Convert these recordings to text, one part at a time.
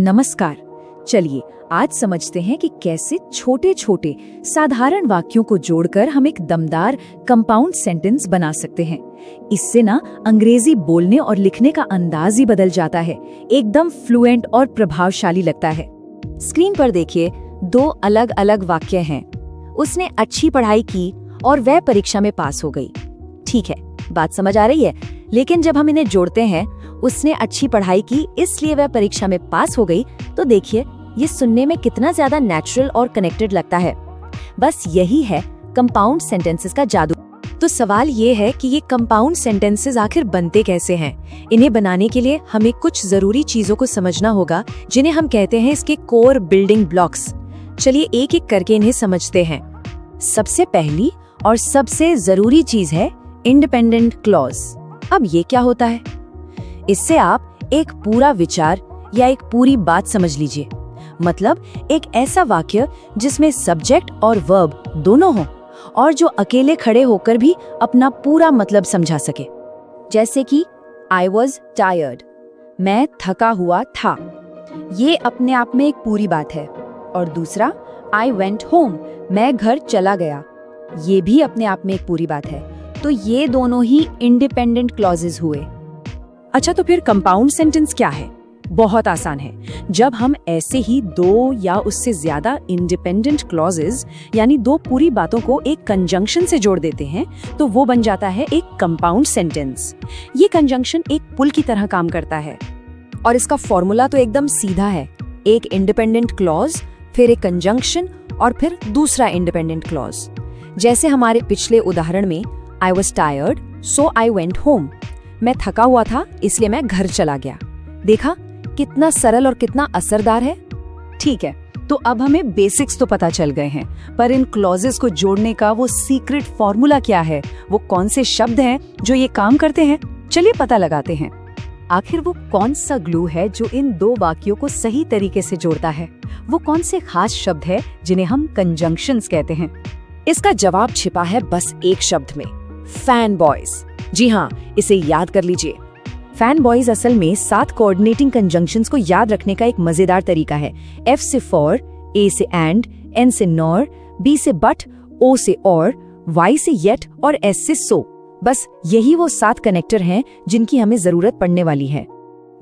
नमस्कार। चलिए आज समझते हैं कि कैसे छोटे छोटे साधारण वाक्यों को जोड़कर हम एक दमदार कंपाउंड सेंटेंस बना सकते हैं। इससे ना अंग्रेजी बोलने और लिखने का अंदाज ही बदल जाता है, एकदम फ्लुएंट और प्रभावशाली लगता है। स्क्रीन पर देखिए, दो अलग अलग वाक्य हैं। उसने अच्छी पढ़ाई की और वह परीक्षा में पास हो गई। ठीक है, बात समझ आ रही है। लेकिन जब हम इन्हें जोड़ते हैं, उसने अच्छी पढ़ाई की इसलिए वह परीक्षा में पास हो गई, तो देखिए ये सुनने में कितना ज्यादा नेचुरल और कनेक्टेड लगता है। बस यही है कंपाउंड सेंटेंसेस का जादू। तो सवाल ये है कि ये कंपाउंड सेंटेंसेस आखिर बनते कैसे हैं? इन्हें बनाने के लिए हमें कुछ जरूरी चीजों को समझना होगा, जिन्हें हम कहते हैं इसके कोर बिल्डिंग ब्लॉक्स। चलिए एक एक करके इन्हें समझते हैं। सबसे पहली और सबसे जरूरी चीज है इंडिपेंडेंट क्लॉज। अब ये क्या होता है? इससे आप एक पूरा विचार या एक पूरी बात समझ लीजिए। मतलब एक ऐसा वाक्य जिसमें सब्जेक्ट और वर्ब दोनों हों और जो अकेले खड़े होकर भी अपना पूरा मतलब समझा सके। जैसे कि I was tired, मैं थका हुआ था। ये अपने आप में एक पूरी बात है। और दूसरा I went home, मैं घर चला गया। ये भी अपने आप में एक पूरी बात है। तो ये दोनों ही इंडिपेंडेंट क्लॉजेस हुए। अच्छा, तो फिर कंपाउंड सेंटेंस क्या है? बहुत आसान है। जब हम ऐसे ही दो या उससे ज्यादा इंडिपेंडेंट क्लॉजेस यानी दो पूरी बातों को एक कंजंक्शन से जोड़ देते हैं, तो वो बन जाता है एक कंपाउंड सेंटेंस। ये कंजंक्शन एक पुल की तरह काम करता है और इसका फॉर्मूला तो एकदम सीधा है। एक इंडिपेंडेंट क्लॉज, फिर एक कंजंक्शन और फिर दूसरा इंडिपेंडेंट क्लॉज। जैसे हमारे पिछले उदाहरण में I was tired, so I went home. मैं थका हुआ था इसलिए मैं घर चला गया। देखा कितना सरल और कितना असरदार है। ठीक है, तो अब हमें बेसिक्स तो पता चल गए हैं, पर इन क्लॉजेस को जोड़ने का वो सीक्रेट फॉर्मूला क्या है? वो कौन से शब्द हैं जो ये काम करते हैं? चलिए पता लगाते हैं। आखिर वो कौन सा ग्लू है जो इन दो वाक्यों को सही तरीके से जोड़ता है? वो कौन से खास शब्द है जिन्हें हम कंजंक्शंस कहते हैं? इसका जवाब छिपा है बस एक शब्द में, फैन बॉयज। जी हाँ, इसे याद कर लीजिए। फैन बॉयज असल में 7 कोऑर्डिनेटिंग कंजंक्शंस को याद रखने का एक मजेदार तरीका है। F से फॉर, A से एंड, N से नॉर, B से बट, O से और, Y से येट और S से सो। बस यही वो 7 कनेक्टर हैं जिनकी हमें जरूरत पड़ने वाली है।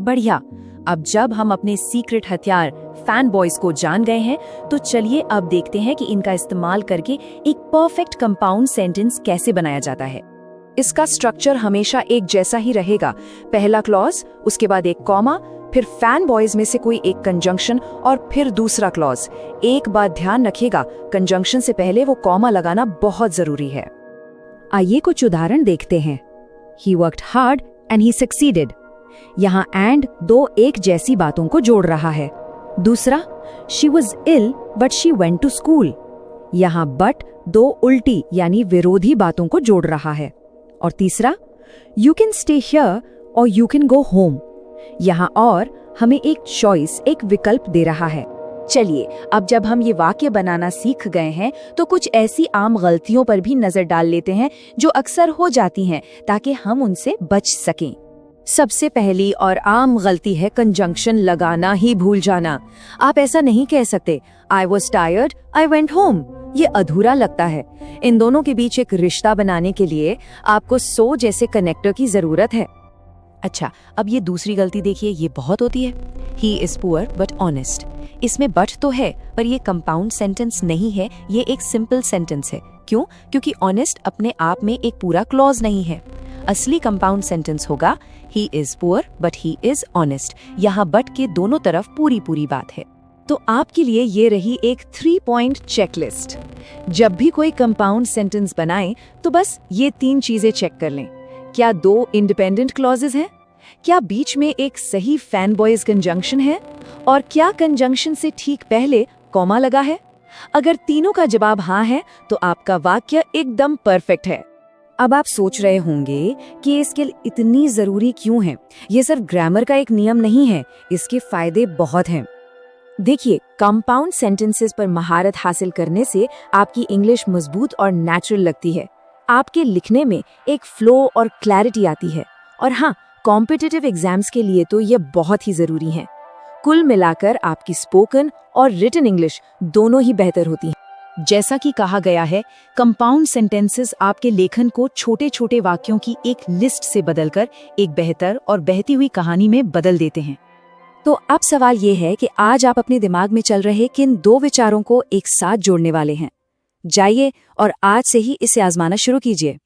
बढ़िया, अब जब हम अपने सीक्रेट हथियार फैन बॉयज को जान गए हैं, तो चलिए अब देखते हैं कि इनका इस्तेमाल करके एक परफेक्ट कंपाउंड सेंटेंस कैसे बनाया जाता है। इसका स्ट्रक्चर हमेशा एक जैसा ही रहेगा। पहला क्लॉज, उसके बाद एक कॉमा, फिर फैन बॉयज में से कोई एक कंजंक्शन और फिर दूसरा क्लॉज। एक बात ध्यान रखिएगा, कंजंक्शन से पहले वो कॉमा लगाना बहुत जरूरी है। आइए कुछ उदाहरण देखते हैं। He worked hard and he succeeded। यहाँ एंड दो एक जैसी बातों को जोड़ रहा है। दूसरा, She was ill but she went to school। यहाँ बट दो उल्टी यानी विरोधी बातों को जोड़ रहा है। और तीसरा, You can stay here or you can go home। यहाँ और हमें एक चॉइस, एक विकल्प दे रहा है। चलिए अब जब हम ये वाक्य बनाना सीख गए हैं, तो कुछ ऐसी आम गलतियों पर भी नजर डाल लेते हैं जो अक्सर हो जाती हैं, ताकि हम उनसे बच सकें। सबसे पहली और आम गलती है कंजंक्शन लगाना ही भूल जाना। आप ऐसा नहीं कह सकते I was tired, I went home। ये अधूरा लगता है। इन दोनों के बीच एक रिश्ता बनाने के लिए आपको सो जैसे कनेक्टर की जरूरत है। अच्छा, अब ये दूसरी गलती देखिए, ये बहुत होती है। He is poor but honest। इसमें बट तो है, पर ये कंपाउंड सेंटेंस नहीं है, ये एक सिंपल सेंटेंस है। क्यों? क्योंकि ऑनेस्ट अपने आप में एक पूरा क्लॉज नहीं है। असली कंपाउंड सेंटेंस होगा He is poor but he is honest। यहाँ बट के दोनों तरफ पूरी पूरी बात है। तो आपके लिए ये रही एक 3 पॉइंट चेकलिस्ट। जब भी कोई कंपाउंड सेंटेंस बनाएं, तो बस ये 3 चीजें चेक कर लें। क्या 2 इंडिपेंडेंट क्लॉजेस हैं? क्या बीच में एक सही फैन बॉयज कंजंक्शन है? और क्या कंजंक्शन से ठीक पहले कॉमा लगा है? अगर तीनों का जवाब हाँ है, तो आपका वाक्य एकदम परफेक्ट है। अब आप सोच रहे होंगे कि ये स्किल इतनी जरूरी क्यों है? ये सिर्फ ग्रामर का एक नियम नहीं है, इसके फायदे बहुत हैं। देखिए, कंपाउंड सेंटेंसेस पर महारत हासिल करने से आपकी इंग्लिश मजबूत और नेचुरल लगती है। आपके लिखने में एक फ्लो और क्लैरिटी आती है। और हाँ, कॉम्पिटिटिव एग्जाम्स के लिए तो ये बहुत ही जरूरी है। कुल मिलाकर आपकी स्पोकन और रिटन इंग्लिश दोनों ही बेहतर होती हैं। जैसा कि कहा गया है, कंपाउंड सेंटेंसेस आपके लेखन को छोटे छोटे वाक्यों की एक लिस्ट से बदलकर एक बेहतर और बहती हुई कहानी में बदल देते हैं। तो अब सवाल ये है कि आज आप अपने दिमाग में चल रहे किन दो विचारों को एक साथ जोड़ने वाले हैं। जाइए और आज से ही इसे आजमाना शुरू कीजिए।